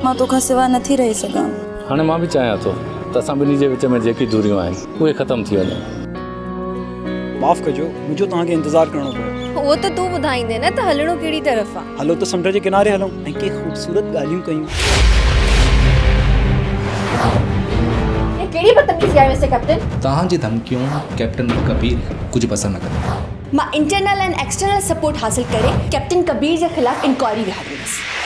मां तोखां सिवा नथी रही सघां। हाणे मां बि चाहियां थो त असां ॿिन्ही जे विच में जेकी दूरियूं आहिनि उहे ख़तम थी वञनि। माफ़ कजो, मुझे तव्हांखे इंतज़ारु करिणो पियो। वो तो तू ॿुधाईंदे न त हलणो कहिड़ी तरफ़ आहे। हलो त समुंड जे किनारे हलूं ऐं के ख़ूबसूरत ॻाल्हियूं कयूं। ये कहिड़ी बदतमीज़ी आहे मिस्टर कैप्टन? तव्हांजी धमकियूं कैप्टन कबीर कुझु पसंदि न कंदा। मां इंटरनल एंड एक्सटर्नल सपोर्ट हासिल करे कैप्टन कबीर जे ख़िलाफ़ इंक्वायरी विहारींदसि।